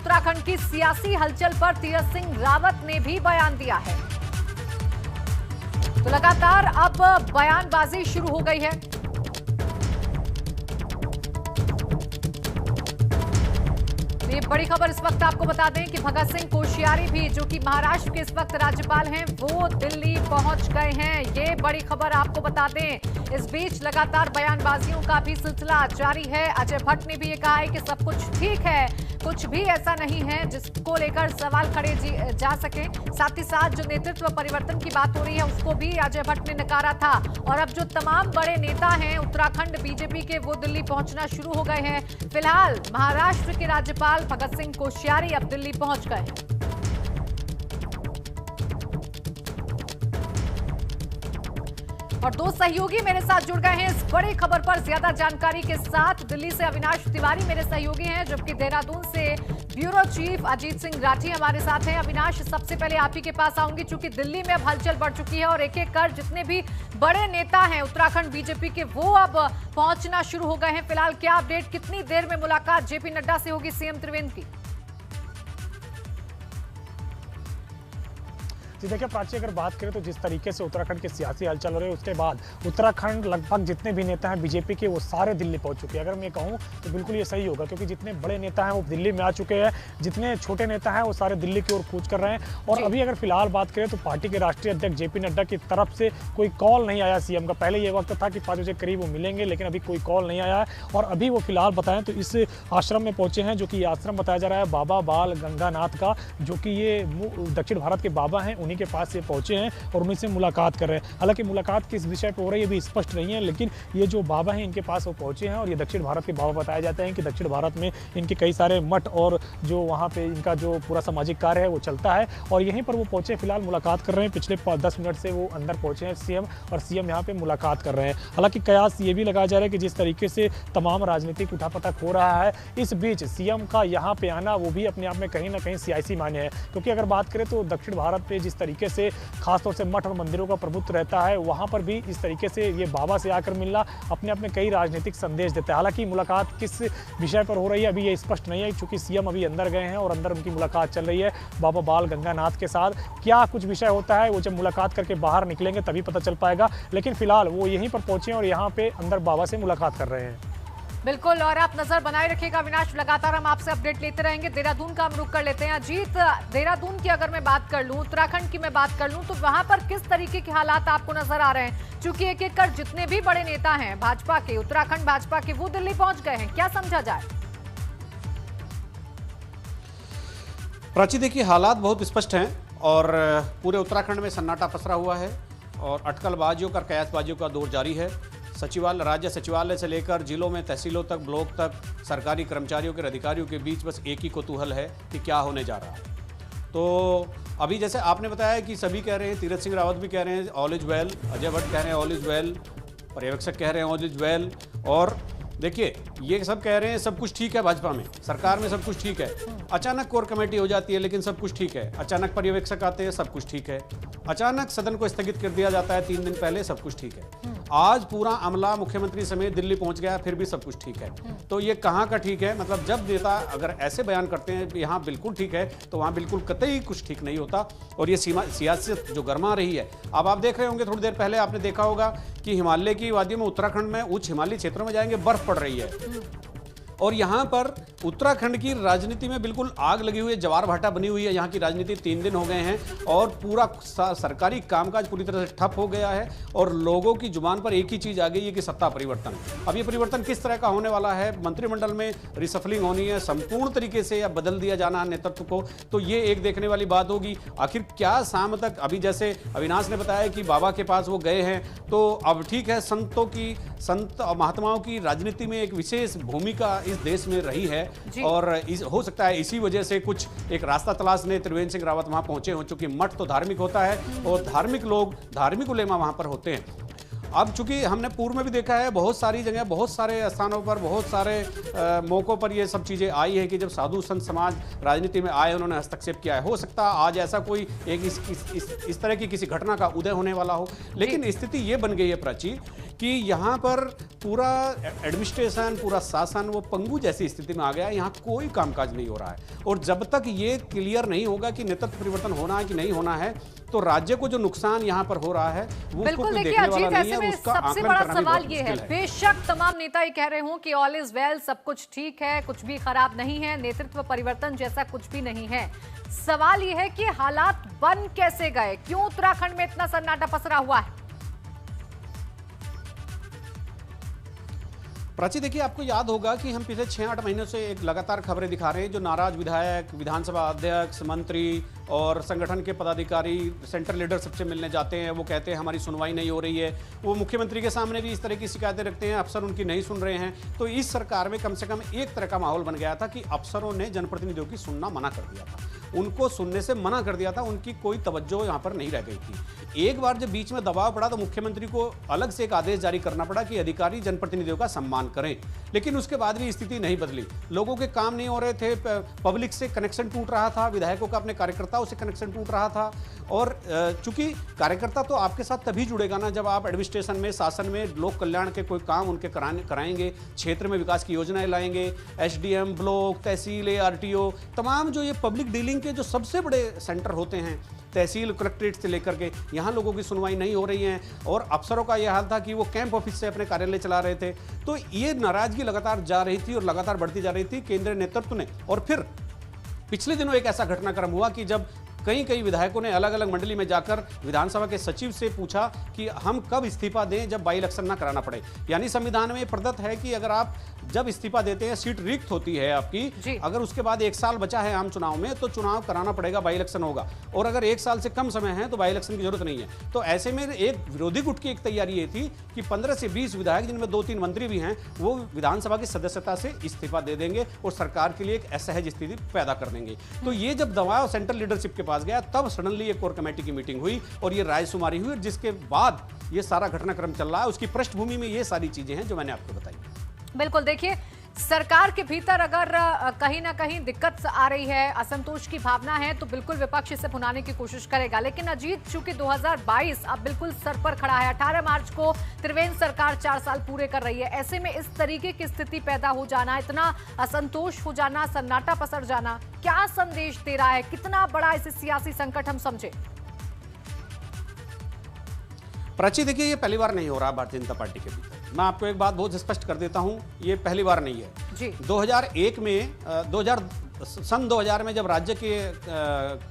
उत्तराखंड की सियासी हलचल पर तीरथ सिंह रावत ने भी बयान दिया है। तो लगातार अब बयानबाजी शुरू हो गई है। ये बड़ी खबर इस वक्त आपको बता दें कि भगत सिंह कोश्यारी भी, जो कि महाराष्ट्र के इस वक्त राज्यपाल हैं, वो दिल्ली पहुंच गए हैं। ये बड़ी खबर आपको बता दें। इस बीच लगातार बयानबाजियों का भी सिलसिला जारी है। अजय भट्ट ने भी ये कहा है कि सब कुछ ठीक है, कुछ भी ऐसा नहीं है जिसको लेकर सवाल खड़े जा सके। साथ ही साथ जो नेतृत्व परिवर्तन की बात हो रही है उसको भी अजय भट्ट ने नकारा था। और अब जो तमाम बड़े नेता हैं उत्तराखंड बीजेपी के, वो दिल्ली पहुंचना शुरू हो गए हैं। फिलहाल महाराष्ट्र के राज्यपाल भगत सिंह कोश्यारी अब दिल्ली पहुंच गए हैं। और दो सहयोगी मेरे साथ जुड़ गए हैं इस बड़ी खबर पर ज्यादा जानकारी के साथ। दिल्ली से अविनाश तिवारी मेरे सहयोगी हैं, जबकि देहरादून से ब्यूरो चीफ अजीत सिंह राठी हमारे साथ हैं। अविनाश, सबसे पहले आप ही के पास आऊंगी, चूंकि दिल्ली में अब हलचल बढ़ चुकी है और एक एक कर जितने भी बड़े नेता हैं उत्तराखंड बीजेपी के, वो अब पहुंचना शुरू हो गए हैं। फिलहाल क्या अपडेट, कितनी देर में मुलाकात जेपी नड्डा से होगी सीएम त्रिवेंद्र की? जी देखिए प्राची, अगर बात करें तो जिस तरीके से उत्तराखंड की सियासी हलचल हो रही है, उसके बाद उत्तराखंड लगभग जितने भी नेता हैं बीजेपी के, वो सारे दिल्ली पहुंच चुके हैं। अगर मैं कहूं तो बिल्कुल ये सही होगा, क्योंकि जितने बड़े नेता हैं वो दिल्ली में आ चुके हैं, जितने छोटे नेता हैं वो सारे दिल्ली की ओर कूच कर रहे हैं। और अभी अगर फिलहाल बात करें तो पार्टी के राष्ट्रीय अध्यक्ष जेपी नड्डा की तरफ से कोई कॉल नहीं आया सीएम का। पहले ये वक्त था कि 5 बजे करीब वो मिलेंगे, लेकिन अभी कोई कॉल नहीं आया है। और अभी वो फिलहाल बताएं तो इस आश्रम में पहुंचे हैं, जो कि ये आश्रम बताया जा रहा है बाबा बाल गंगानाथ का, जो कि ये दक्षिण भारत के बाबा हैं, उन्हीं के पास ये पहुंचे हैं और उन्हीं से मुलाकात कर रहे हैं। हालांकि मुलाकात किस विषय पर हो रही है ये भी स्पष्ट नहीं है, लेकिन ये जो बाबा हैं इनके पास वो पहुंचे हैं। और ये दक्षिण भारत के बाबा बताए जाते हैं कि दक्षिण भारत में इनके कई सारे मठ और जो वहाँ पे इनका जो पूरा सामाजिक कार्य है वो चलता है। और यहीं पर वो पहुंचे, फिलहाल मुलाकात कर रहे हैं। पिछले 10 मिनट से वो अंदर पहुंचे हैं सीएम, और सीएम यहाँ पे मुलाकात कर रहे हैं। हालांकि कयास ये भी लगाया जा रहा है कि जिस तरीके से तमाम राजनीतिक उठापटक हो रहा है, इस बीच सीएम का यहाँ पे आना वो भी अपने आप में कहीं ना कहीं सियासी मान्य है। क्योंकि अगर बात करें तो दक्षिण भारत पे जिस तरीके से खासतौर से मठ और मंदिरों का प्रभुत्व रहता है, वहाँ पर भी इस तरीके से ये बाबा से आकर मिलना अपने आप में कई राजनीतिक संदेश देता है। हालांकि मुलाकात किस विषय पर हो रही है अभी ये स्पष्ट नहीं है, क्योंकि सीएम अभी अंदर गए हैं और अंदर उनकी मुलाकात चल रही है बाबा बाल गंगानाथ के साथ। क्या कुछ विषय होता है वो जब मुलाकात करके बाहर निकलेंगे तभी पता चल पाएगा, लेकिन फिलहाल वो यहीं पर पहुंचे और यहाँ पे अंदर बाबा से मुलाकात कर रहे हैं। बिल्कुल, और आप नजर बनाए रखिएगा अविनाश, लगातार हम आपसे अपडेट लेते रहेंगे। देहरादून का हम रुख कर लेते हैं। अजीत, देहरादून की अगर मैं बात कर लूं, उत्तराखंड की मैं बात कर लूं, तो वहां पर किस तरीके के हालात आपको नजर आ रहे हैं? चूंकि एक एक कर जितने भी बड़े नेता हैं भाजपा के, उत्तराखंड भाजपा के, वो दिल्ली पहुंच गए हैं, क्या समझा जाए? प्राची, देखिए हालात बहुत स्पष्ट हैं और पूरे उत्तराखंड में सन्नाटा पसरा हुआ है और अटकलबाजियों का, कयासबाजियों का दौर जारी है। राज्य सचिवालय से लेकर जिलों में, तहसीलों तक, ब्लॉक तक सरकारी कर्मचारियों के, अधिकारियों के बीच बस एक ही कौतूहल है कि क्या होने जा रहा है। तो अभी जैसे आपने बताया कि सभी कह रहे हैं, तीरथ सिंह रावत भी कह रहे हैं all is well, Ajay Bhatt कह रहे हैं ऑल इज वेल, पर्यवेक्षक कह रहे हैं ऑल इज वेल। और देखिए ये सब कह रहे हैं सब कुछ ठीक है, भाजपा में, सरकार में सब कुछ ठीक है। अचानक कोर कमेटी हो जाती है लेकिन सब कुछ ठीक है। अचानक पर्यवेक्षक आते हैं, सब कुछ ठीक है। अचानक सदन को स्थगित कर दिया जाता है 3 दिन पहले, सब कुछ ठीक है। आज पूरा अमला मुख्यमंत्री समेत दिल्ली पहुंच गया, फिर भी सब कुछ ठीक है। तो ये कहाँ का ठीक है? मतलब जब नेता अगर ऐसे बयान करते हैं कि यहाँ बिल्कुल ठीक है, तो वहाँ बिल्कुल कतई कुछ ठीक नहीं होता। और ये सियासत जो गरमा रही है, अब आप देख रहे होंगे, थोड़ी देर पहले आपने देखा होगा कि हिमालय की वादियों में, उत्तराखंड में उच्च हिमालयी क्षेत्रों में जाएंगे, बर्फ पड़ रही है। और यहाँ पर उत्तराखंड की राजनीति में बिल्कुल आग लगी हुई है, जवार भाटा बनी हुई है। यहाँ की राजनीति 3 दिन हो गए हैं और पूरा सरकारी कामकाज पूरी तरह से ठप हो गया है और लोगों की जुबान पर एक ही चीज आ गई है कि सत्ता परिवर्तन। अब ये परिवर्तन किस तरह का होने वाला है? मंत्रिमंडल में रिसफलिंग होनी है, संपूर्ण तरीके से या बदल दिया जाना है नेतृत्व को, तो ये एक देखने वाली बात होगी। आखिर क्या शाम तक, अभी जैसे अविनाश ने बताया कि बाबा के पास वो गए हैं, तो अब ठीक है, संत और महात्माओं की राजनीति में एक विशेष भूमिका इस देश में रही है और हो सकता है इसी वजह से कुछ एक रास्ता तलाशने त्रिवेंद्र सिंह रावत वहां पहुंचे हो, चूंकि मठ तो धार्मिक होता है और धार्मिक लोग, धार्मिक उलेमा वहां पर होते हैं। अब चूंकि हमने पूर्व में भी देखा है, बहुत सारी जगह, बहुत सारे स्थानों पर, बहुत सारे मौकों पर ये सब चीज़ें आई है कि जब साधु संत समाज राजनीति में आए, उन्होंने हस्तक्षेप किया है। हो सकता है आज ऐसा कोई एक इस तरह की किसी घटना का उदय होने वाला हो, लेकिन स्थिति ये बन गई है प्राची कि यहाँ पर पूरा एडमिनिस्ट्रेशन, पूरा शासन वो पंगु जैसी स्थिति में आ गया है। यहाँ कोई कामकाज नहीं हो रहा है और जब तक ये क्लियर नहीं होगा कि नेतृत्व परिवर्तन होना है कि नहीं होना है, तो राज्य को जो नुकसान यहाँ पर हो रहा है वो उसको कोई देखने वाला नहीं है। उसका सबसे आकलन बड़ा करना भी सवाल बहुत ये है, मुश्किल है। बेशक तमाम नेता ये कह रहे हों कि ऑल इज वेल, सब कुछ ठीक है, कुछ भी खराब नहीं है, नेतृत्व परिवर्तन जैसा कुछ भी नहीं है। सवाल ये है कि हालात बन कैसे गए, क्यों उत्तराखंड में इतना सन्नाटा पसरा हुआ है? प्राची, देखिए, आपको याद होगा कि हम पिछले 6-8 महीनों से एक लगातार खबरें दिखा रहे हैं। जो नाराज विधायक, विधानसभा अध्यक्ष, मंत्री और संगठन के पदाधिकारी सेंट्रल लीडरशिप से मिलने जाते हैं, वो कहते हैं हमारी सुनवाई नहीं हो रही है। वो मुख्यमंत्री के सामने भी इस तरह की शिकायतें रखते हैं, अफसर उनकी नहीं सुन रहे हैं। तो इस सरकार में कम से कम एक तरह का माहौल बन गया था कि अफसरों ने जनप्रतिनिधियों की सुनना मना कर दिया था, उनको सुनने से मना कर दिया था, उनकी कोई तवज्जो यहाँ पर नहीं रह गई थी। एक बार जब बीच में दबाव पड़ा तो मुख्यमंत्री को अलग से एक आदेश जारी करना पड़ा कि अधिकारी जनप्रतिनिधियों का सम्मान करें, लेकिन उसके बाद भी स्थिति नहीं बदली। लोगों के काम नहीं हो रहे थे, पब्लिक से कनेक्शन टूट रहा था, विधायकों का अपने कार्यकर्ताओं से कनेक्शन टूट रहा था। और चूंकि कार्यकर्ता तो आपके साथ तभी जुड़ेगा ना जब आप एडमिनिस्ट्रेशन में, शासन में लोक कल्याण के कोई काम उनके कराएंगे, क्षेत्र में विकास की योजनाएं लाएंगे। एसडीएम, ब्लॉक, तहसील, आरटीओ, तमाम जो ये पब्लिक डीलिंग के जो सबसे बड़े सेंटर होते हैं, तहसील कलेक्ट्रेट से लेकर के, यहाँ लोगों की सुनवाई नहीं हो रही है। और अफसरों का यह हाल था कि वो कैंप ऑफिस से अपने कार्यालय चला रहे थे। तो ये नाराजगी लगातार जा रही थी और लगातार बढ़ती जा रही थी केंद्रीय नेतृत्व ने। और फिर पिछले दिनों एक ऐसा घटनाक्रम हुआ कि जब कई विधायकों ने अलग अलग मंडली में जाकर विधानसभा के सचिव से पूछा कि हम कब इस्तीफा दें जब बाई इलेक्शन ना कराना पड़े। यानी संविधान में प्रदत्त है कि अगर आप जब इस्तीफा देते हैं, सीट रिक्त होती है आपकी, अगर उसके बाद 1 साल बचा है आम चुनाव में तो चुनाव कराना पड़ेगा, बाई इलेक्शन होगा। और अगर 1 साल से कम समय है तो बाई इलेक्शन की जरूरत नहीं है। तो ऐसे में एक विरोधी गुट की एक तैयारी ये थी कि 15 से 20 विधायक, जिनमें 2-3 मंत्री भी हैं, वो विधानसभा की सदस्यता से इस्तीफा दे देंगे और सरकार के लिए एक असहज स्थिति पैदा कर देंगे। तो ये जब दबाव सेंट्रल लीडरशिप के पास गया, तब सडनली एक कोर कमेटी की मीटिंग हुई और ये रायशुमारी हुई, जिसके बाद ये सारा घटनाक्रम चल रहा है। उसकी पृष्ठभूमि में ये सारी चीजें हैं जो मैंने आपको बताई। बिल्कुल, देखिए, सरकार के भीतर अगर कहीं ना कहीं दिक्कत आ रही है, असंतोष की भावना है, तो बिल्कुल विपक्ष इसे भुनाने की कोशिश करेगा। लेकिन अजीत, चूंकि 2022 अब बिल्कुल सर पर खड़ा है, 18 मार्च को त्रिवेंद्र सरकार 4 साल पूरे कर रही है, ऐसे में इस तरीके की स्थिति पैदा हो जाना, इतना असंतोष हो जाना, सन्नाटा पसर जाना, क्या संदेश दे रहा है? कितना बड़ा इसे सियासी संकट हम समझे? प्राची, देखिए, ये पहली बार नहीं हो रहा भारतीय जनता पार्टी के भीतर। मैं आपको एक बात बहुत स्पष्ट कर देता हूं, ये पहली बार नहीं है जी। 2001 में सन 2000 में जब राज्य के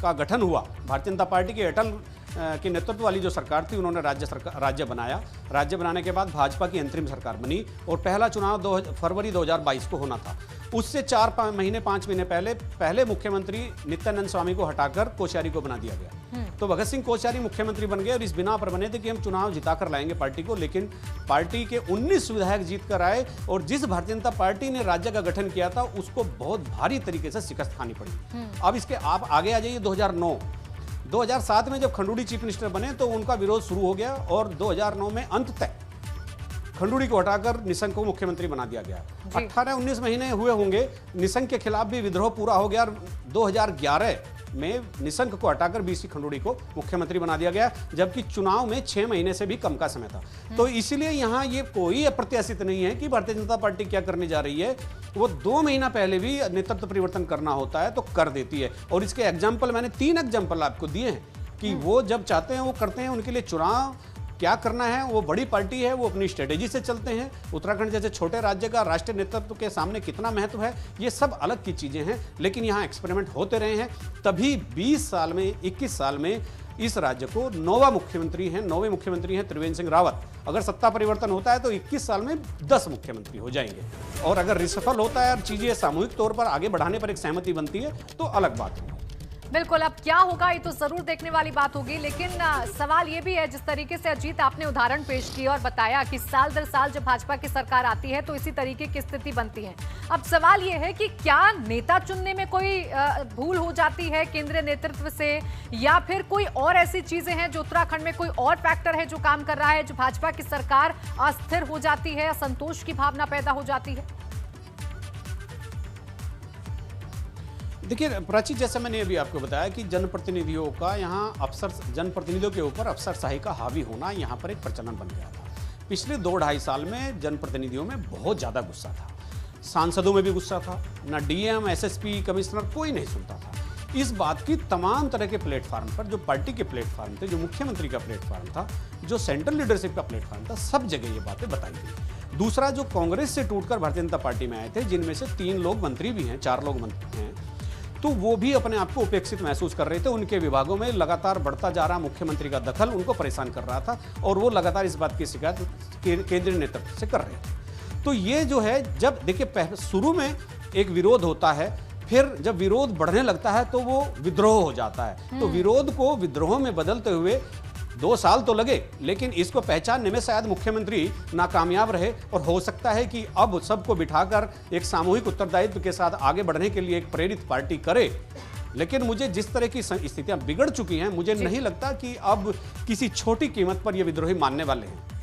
का गठन हुआ, भारतीय जनता पार्टी की अटल की नेतृत्व वाली जो सरकार थी, उन्होंने राज्य बनाया। राज्य बनाने के बाद भाजपा की अंतरिम सरकार बनी और पहला चुनाव फरवरी 2022 को होना था। उससे 4 महीने 5 महीने पहले मुख्यमंत्री नित्यानंद स्वामी को हटाकर कोश्यारी को बना दिया गया। तो भगत सिंह कोश्यारी मुख्यमंत्री बन गए और इस बिना पर बने थे कि हम चुनाव जिताकर लाएंगे पार्टी को। लेकिन पार्टी के 19 विधायक जीत कर आए और जिस भारतीय जनता पार्टी ने राज्य का गठन किया था उसको बहुत भारी तरीके से शिकस्त खानी पड़ी। अब इसके आप आगे आ जाइए 2007 में जब खंडूड़ी चीफ मिनिस्टर बने तो उनका विरोध शुरू हो गया और 2009 में अंत तक खंडूड़ी को हटाकर निशंक को मुख्यमंत्री बना दिया गया। 18-19 महीने हुए होंगे, निशंक के खिलाफ भी विद्रोह पूरा हो गया और 2011 में निशंक को हटाकर बीसी खंडूड़ी को मुख्यमंत्री बना दिया गया, जबकि चुनाव में 6 महीने से भी कम का समय था। तो इसीलिए यहाँ ये कोई अप्रत्याशित नहीं है कि भारतीय जनता पार्टी क्या करने जा रही है। वो 2 महीना पहले भी नेतृत्व परिवर्तन करना होता है तो कर देती है। और इसके एग्जाम्पल मैंने 3 एग्जाम्पल आपको दिए हैं कि वो जब चाहते हैं वो करते हैं। उनके लिए चुनाव क्या करना है, वो बड़ी पार्टी है, वो अपनी स्ट्रेटेजी से चलते हैं। उत्तराखंड जैसे छोटे राज्य का राष्ट्रीय नेतृत्व के सामने कितना महत्व है, ये सब अलग की चीजें हैं। लेकिन यहाँ एक्सपेरिमेंट होते रहे हैं, तभी 20 साल में, 21 साल में इस राज्य को 9वां मुख्यमंत्री हैं त्रिवेंद्र सिंह रावत। अगर सत्ता परिवर्तन होता है तो 21 साल में 10 मुख्यमंत्री हो जाएंगे। और अगर रिसफल होता है और चीजें सामूहिक तौर पर आगे बढ़ाने पर एक सहमति बनती है तो अलग बात है। बिल्कुल, अब क्या होगा ये तो जरूर देखने वाली बात होगी। लेकिन सवाल ये भी है, जिस तरीके से अजीत आपने उदाहरण पेश किया और बताया कि साल दर साल जब भाजपा की सरकार आती है तो इसी तरीके की स्थिति बनती है। अब सवाल ये है कि क्या नेता चुनने में कोई भूल हो जाती है केंद्रीय नेतृत्व से, या फिर कोई और ऐसी चीजें हैं जो उत्तराखंड में कोई और फैक्टर है जो काम कर रहा है, जो भाजपा की सरकार अस्थिर हो जाती है, असंतोष की भावना पैदा हो जाती है? देखिए प्राची, जैसे मैंने अभी आपको बताया कि जनप्रतिनिधियों का यहाँ जनप्रतिनिधियों के ऊपर अफसरशाही का हावी होना यहाँ पर एक प्रचलन बन गया था। पिछले 2-2.5 साल में जनप्रतिनिधियों में बहुत ज़्यादा गुस्सा था, सांसदों में भी गुस्सा था, ना डीएम, एसएसपी, कमिश्नर कोई नहीं सुनता था। इस बात की तमाम तरह के प्लेटफार्म पर, जो पार्टी के प्लेटफार्म थे, जो मुख्यमंत्री का प्लेटफार्म था, जो सेंट्रल लीडरशिप का प्लेटफार्म था, सब जगह ये बातें बताई गई। दूसरा, जो कांग्रेस से टूटकर भारतीय जनता पार्टी में आए थे, जिनमें से 3 लोग मंत्री भी हैं, 4 लोग मंत्री हैं, तो वो भी अपने आप को उपेक्षित महसूस कर रहे थे। उनके विभागों में लगातार बढ़ता जा रहा मुख्यमंत्री का दखल उनको परेशान कर रहा था और वो लगातार इस बात की शिकायत केंद्रीय नेतृत्व से कर रहे थे। तो ये जो है, जब देखिए शुरू में एक विरोध होता है, फिर जब विरोध बढ़ने लगता है तो वो विद्रोह हो जाता है। तो विरोध को विद्रोह में बदलते हुए 2 साल तो लगे, लेकिन इसको पहचानने में शायद मुख्यमंत्री नाकामयाब रहे और हो सकता है कि अब सबको बिठाकर एक सामूहिक उत्तरदायित्व के साथ आगे बढ़ने के लिए एक प्रेरित पार्टी करे। लेकिन मुझे जिस तरह की स्थितियां बिगड़ चुकी हैं, मुझे नहीं लगता कि अब किसी छोटी कीमत पर ये विद्रोही मानने वाले हैं।